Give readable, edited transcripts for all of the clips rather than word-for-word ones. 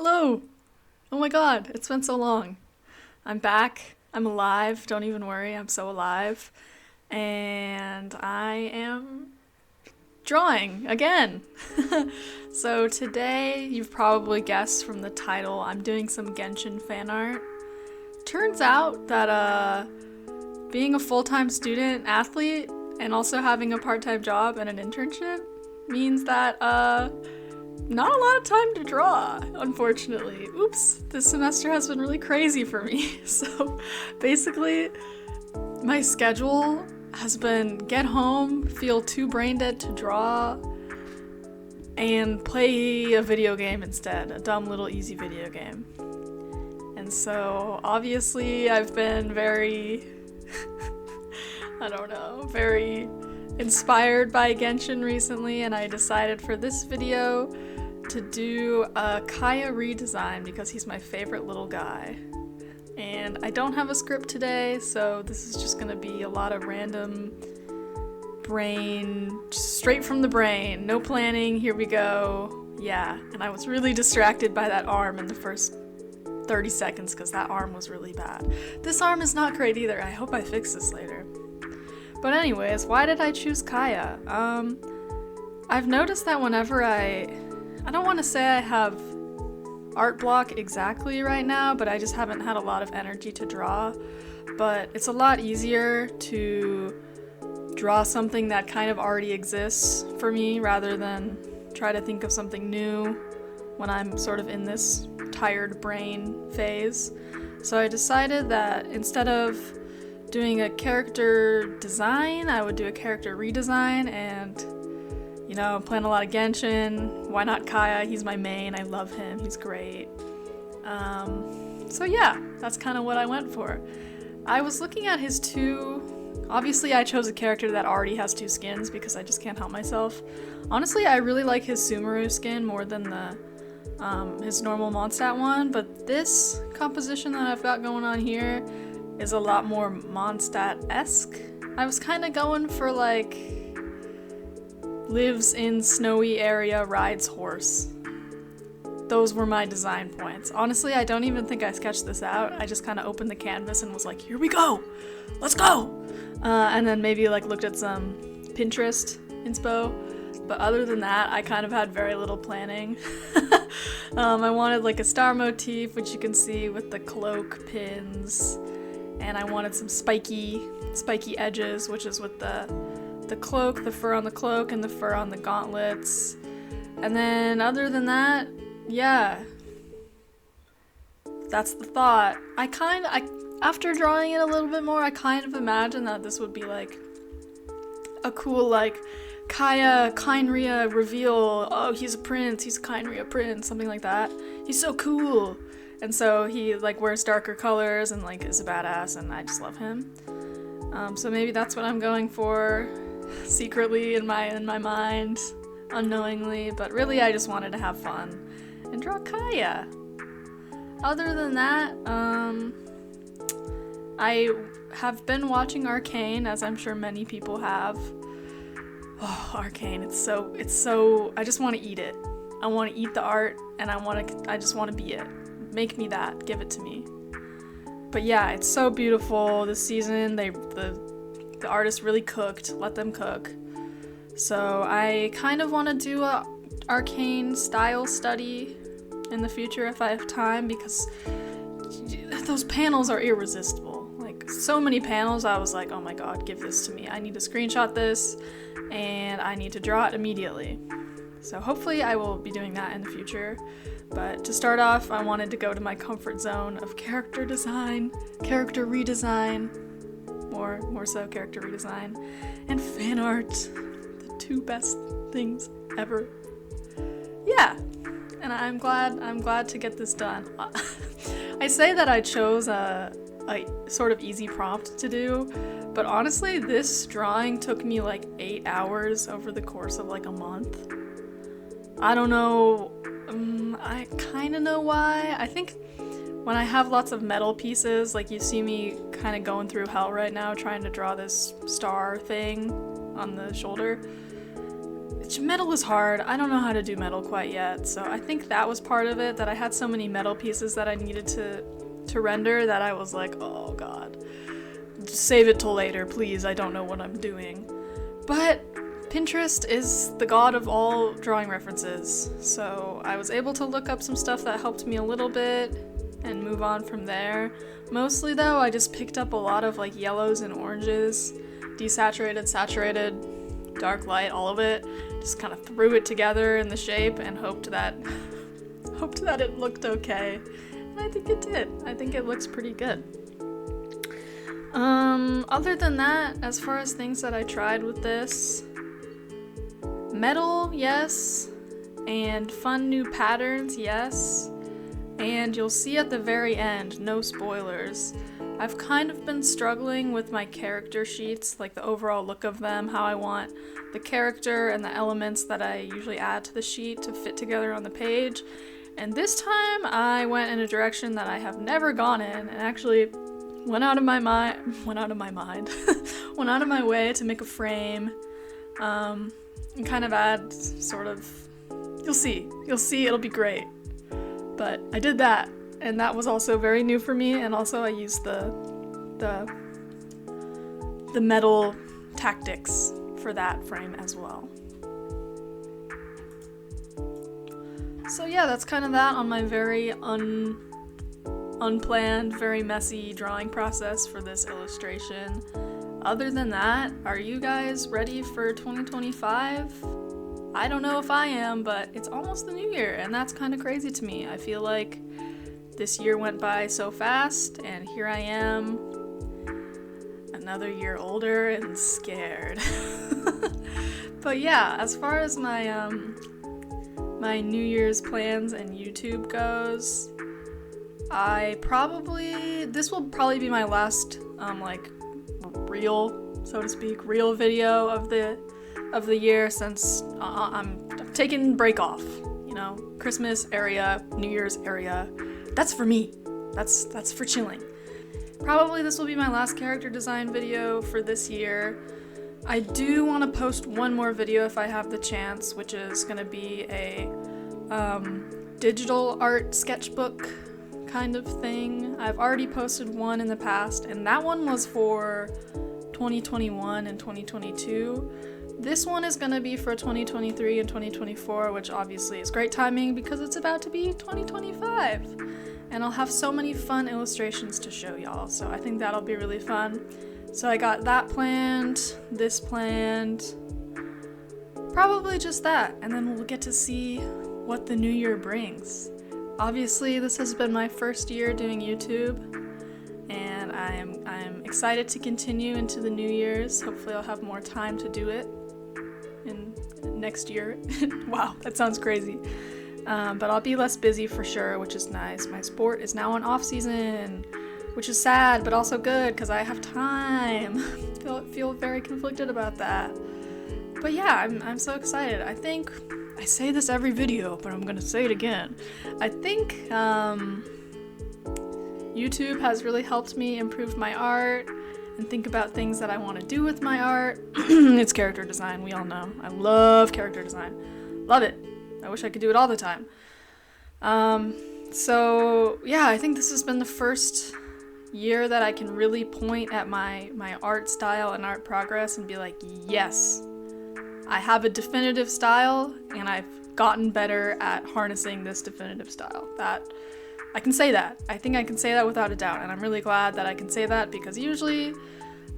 Hello! Oh my god, it's been so long. I'm back. I'm alive. Don't even worry, I'm so alive. And I am drawing again. So today, you've probably guessed from the title, I'm doing some Genshin fan art. Turns out that being a full-time student athlete and also having a part-time job and an internship means that not a lot of time to draw, unfortunately. Oops, this semester has been really crazy for me. So basically, my schedule has been get home, feel too brain dead to draw, and play a video game instead, a dumb little easy video game. And so obviously I've been very, very inspired by Genshin recently, and I decided for this video to do a Kaeya redesign because he's my favorite little guy. And I don't have a script today, so this is just gonna be a lot of random brain, straight from the brain, no planning, here we go. Yeah, and I was really distracted by that arm in the first 30 seconds because that arm was really bad. This arm is not great either. I hope I fix this later. But anyways, why did I choose Kaeya? I've noticed that whenever I don't want to say I have art block exactly right now, but I just haven't had a lot of energy to draw. But it's a lot easier to draw something that kind of already exists for me rather than try to think of something new when I'm sort of in this tired brain phase. So I decided that instead of doing a character design, I would do a character redesign, and I'm playing a lot of Genshin. Why not Kaeya? He's my main. I love him. He's great. So yeah, that's kind of what I went for. I was looking at his obviously I chose a character that already has two skins because I just can't help myself. Honestly, I really like his Sumeru skin more than his normal Mondstadt one, but this composition that I've got going on here is a lot more Mondstadt-esque. I was kind of going for like lives in snowy area, rides horse. Those were my design points. Honestly, I don't even think I sketched this out. I just kind of opened the canvas and was like, here we go! Let's go! And then maybe like looked at some Pinterest inspo. But other than that, I kind of had very little planning. I wanted like a star motif, which you can see with the cloak pins. And I wanted some spiky edges, which is with the cloak, the fur on the cloak, and the fur on the gauntlets. And then other than that, yeah. That's the thought. After drawing it a little bit more, I kind of imagined that this would be like a cool like Kaeya Kainria reveal. Oh, he's a prince, he's a Kainria prince, something like that. He's so cool. And so he like wears darker colors and like is a badass, and I just love him. So maybe that's what I'm going for secretly in my mind, unknowingly, but really I just wanted to have fun and draw Kaeya. Other than that, I have been watching Arcane, as I'm sure many people have. Oh, Arcane, it's so, I just want to eat it. I want to eat the art, and I just want to be it. Make me that, give it to me. But yeah, it's so beautiful this season. The artist really cooked, let them cook. So I kind of want to do a Arcane style study in the future if I have time, because those panels are irresistible. Like, so many panels, I was like, oh my god, give this to me. I need to screenshot this, and I need to draw it immediately. So hopefully I will be doing that in the future. But to start off, I wanted to go to my comfort zone of character design, character redesign, more so character redesign, and fan art, the two best things ever. Yeah, and I'm glad to get this done. I say that I chose a sort of easy prompt to do, but honestly, this drawing took me like 8 hours over the course of like a month. I don't know, I kind of know why. I think when I have lots of metal pieces, like you see me kind of going through hell right now trying to draw this star thing on the shoulder, metal is hard. I don't know how to do metal quite yet, so I think that was part of it, that I had so many metal pieces that I needed to render that I was like, oh god, just save it till later, please, I don't know what I'm doing. But Pinterest is the god of all drawing references, so I was able to look up some stuff that helped me a little bit and move on from there. Mostly though, I just picked up a lot of like yellows and oranges, desaturated, saturated, dark light, all of it. Just kind of threw it together in the shape and hoped that it looked okay. And I think it did. I think it looks pretty good. Other than that, as far as things that I tried with this, metal, yes, and fun new patterns, yes, and you'll see at the very end, no spoilers, I've kind of been struggling with my character sheets, like the overall look of them, how I want the character and the elements that I usually add to the sheet to fit together on the page. And this time I went in a direction that I have never gone in, and actually went out of my way to make a frame, and kind of add sort of, you'll see, it'll be great. But I did that, and that was also very new for me, and also I used the metal tactics for that frame as well. So yeah, that's kind of that on my very unplanned, very messy drawing process for this illustration. Other than that, are you guys ready for 2025? I don't know if I am, but it's almost the new year, and that's kind of crazy to me. I feel like this year went by so fast, and here I am, another year older and scared. But yeah, as far as my my New Year's plans and YouTube goes, this will probably be my last real, so to speak, real video of the year, since I'm taking break off, Christmas area, New Year's area. That's for me. That's for chilling. Probably this will be my last character design video for this year. I do want to post one more video if I have the chance, which is going to be a digital art sketchbook kind of thing. I've already posted one in the past, and that one was for 2021 and 2022. This one is going to be for 2023 and 2024, which obviously is great timing because it's about to be 2025. And I'll have so many fun illustrations to show y'all, so I think that'll be really fun. So I got that planned, this planned, probably just that, and then we'll get to see what the new year brings. Obviously, this has been my first year doing YouTube, and I'm excited to continue into the New Year's. Hopefully I'll have more time to do it in next year. Wow, that sounds crazy. But I'll be less busy for sure, which is nice. My sport is now on off season, which is sad, but also good because I have time. Feel very conflicted about that. But yeah, I'm so excited. I think I say this every video, but I'm gonna say it again. I think YouTube has really helped me improve my art and think about things that I want to do with my art. It's character design, we all know. I love character design. Love it. I wish I could do it all the time. So yeah, I think this has been the first year that I can really point at my art style and art progress and be like, yes, I have a definitive style and I've gotten better at harnessing this definitive style. That I can say that. I think I can say that without a doubt, and I'm really glad that I can say that because usually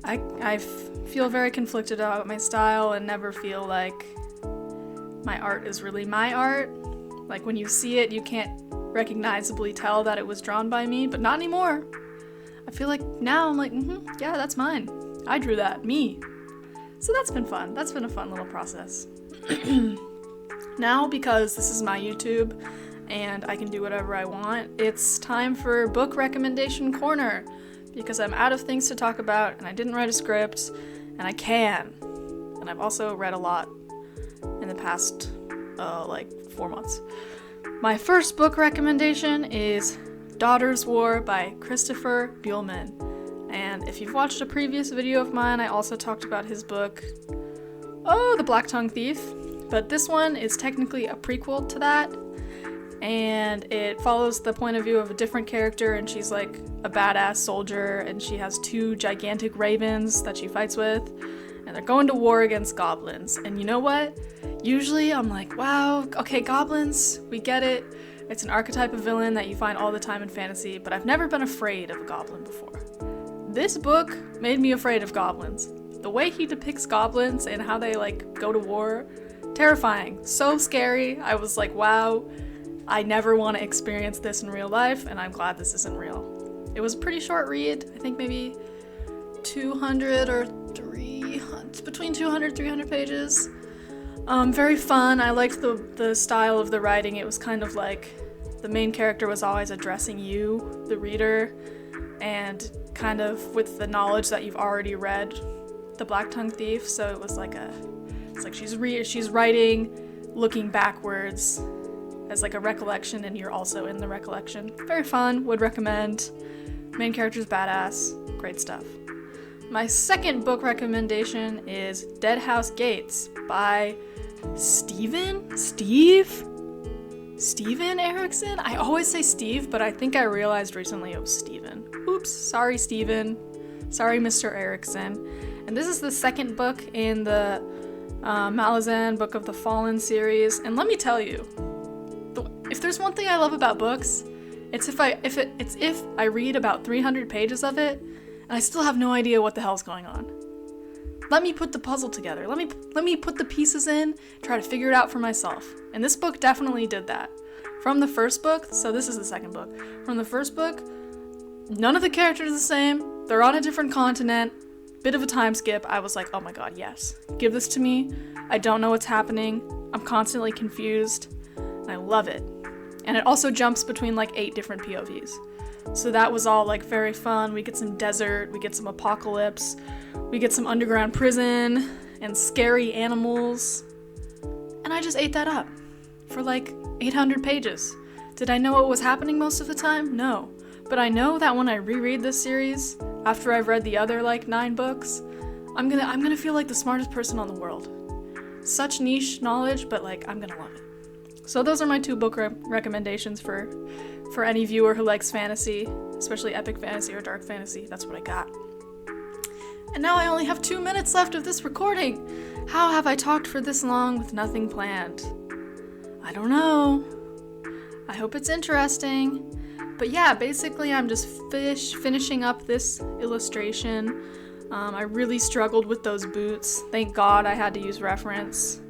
I feel very conflicted about my style and never feel like my art is really my art. Like when you see it, you can't recognizably tell that it was drawn by me, but not anymore. I feel like now I'm like, yeah, that's mine. I drew that, me. So that's been fun. That's been a fun little process. Now, because this is my YouTube and I can do whatever I want, it's time for book recommendation corner because I'm out of things to talk about and I didn't write a script and I can. And I've also read a lot in the past 4 months. My first book recommendation is Daughter's War by Christopher Buehlman. And if you've watched a previous video of mine, I also talked about his book, The Black Tongue Thief, But this one is technically a prequel to that, and it follows the point of view of a different character, and she's like a badass soldier, and she has 2 gigantic ravens that she fights with, and they're going to war against goblins. And you know what? Usually I'm like, wow, okay, goblins, we get it. It's an archetype of villain that you find all the time in fantasy, but I've never been afraid of a goblin before. This book made me afraid of goblins. The way he depicts goblins and how they like go to war, terrifying, so scary. I was like, wow, I never want to experience this in real life, and I'm glad this isn't real. It was a pretty short read, I think maybe 200 or 300, between 200 300 pages. Very fun. I liked the style of the writing. It was kind of like the main character was always addressing you, the reader, and kind of with the knowledge that you've already read The Black-Tongued Thief, so it was like it's like she's writing, looking backwards as like a recollection, and you're also in the recollection. Very fun, would recommend. Main character's badass, great stuff. My second book recommendation is Dead House Gates by Steven Erickson? I always say Steve, but I think I realized recently it was Steven. Oops, sorry Steven. Sorry Mr. Erickson. And this is the second book in the Malazan Book of the Fallen series. And let me tell you, if there's one thing I love about books, it's if I read about 300 pages of it and I still have no idea what the hell's going on. Let me put the puzzle together. Let me put the pieces in, try to figure it out for myself. And this book definitely did that. From the first book, so this is the second book. From the first book, none of the characters are the same. They're on a different continent. Bit of a time skip. I was like, oh my god, yes. Give this to me. I don't know what's happening. I'm constantly confused. And I love it. And it also jumps between like 8 different POVs. So that was all like very fun. We get some desert, we get some apocalypse, we get some underground prison and scary animals. And I just ate that up for like 800 pages. Did I know what was happening most of the time? No. But I know that when I reread this series, after I've read the other like 9 books, I'm gonna feel like the smartest person on the world. Such niche knowledge, but like I'm gonna love it. So those are my 2 book recommendations for any viewer who likes fantasy, especially epic fantasy or dark fantasy. That's what I got. And now I only have 2 minutes left of this recording. How have I talked for this long with nothing planned? I don't know. I hope it's interesting. But yeah, basically I'm just finishing up this illustration. I really struggled with those boots. Thank God I had to use reference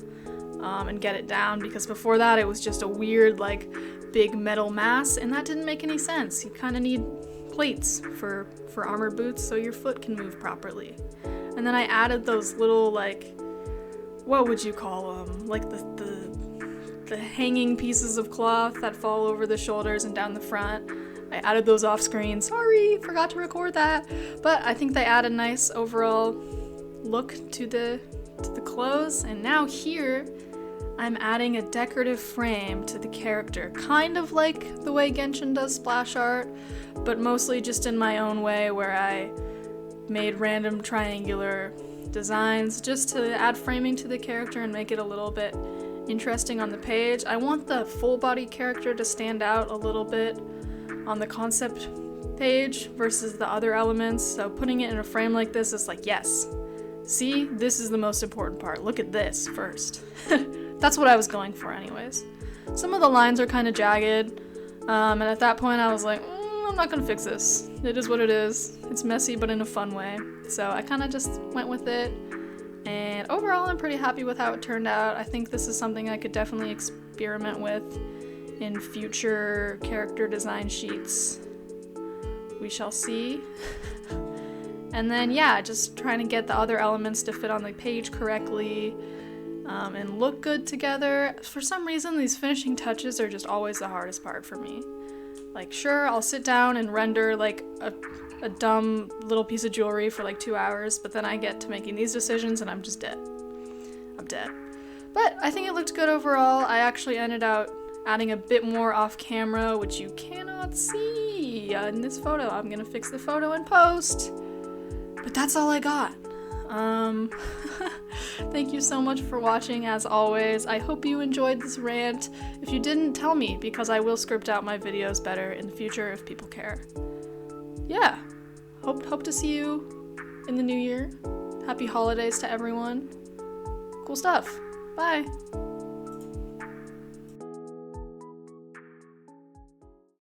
and get it down, because before that it was just a weird like big metal mass, and that didn't make any sense. You kind of need plates for armored boots so your foot can move properly. And then I added those little like, what would you call them? Like the hanging pieces of cloth that fall over the shoulders and down the front. I added those off screen. Sorry, forgot to record that. But I think they add a nice overall look to the clothes. And now here, I'm adding a decorative frame to the character, kind of like the way Genshin does splash art, but mostly just in my own way, where I made random triangular designs just to add framing to the character and make it a little bit interesting on the page. I want the full body character to stand out a little bit on the concept page versus the other elements, so putting it in a frame like this is like, yes, see, this is the most important part. Look at this first. That's what I was going for anyways. Some of the lines are kind of jagged, and at that point I was like, I'm not gonna fix this. It is what it is. It's messy, but in a fun way. So I kind of just went with it, and overall I'm pretty happy with how it turned out. I think this is something I could definitely experiment with in future character design sheets. We shall see. And then yeah, just trying to get the other elements to fit on the page correctly, and look good together. For some reason, these finishing touches are just always the hardest part for me. Like, sure, I'll sit down and render like a dumb little piece of jewelry for like 2 hours, but then I get to making these decisions and I'm just dead. I'm dead. But I think it looked good overall. I actually ended up adding a bit more off camera, which you cannot see in this photo. I'm gonna fix the photo in post. But that's all I got. Thank you so much for watching, as always. I hope you enjoyed this rant. If you didn't, tell me, because I will script out my videos better in the future if people care. Yeah, hope to see you in the new year. Happy holidays to everyone. Cool stuff. Bye.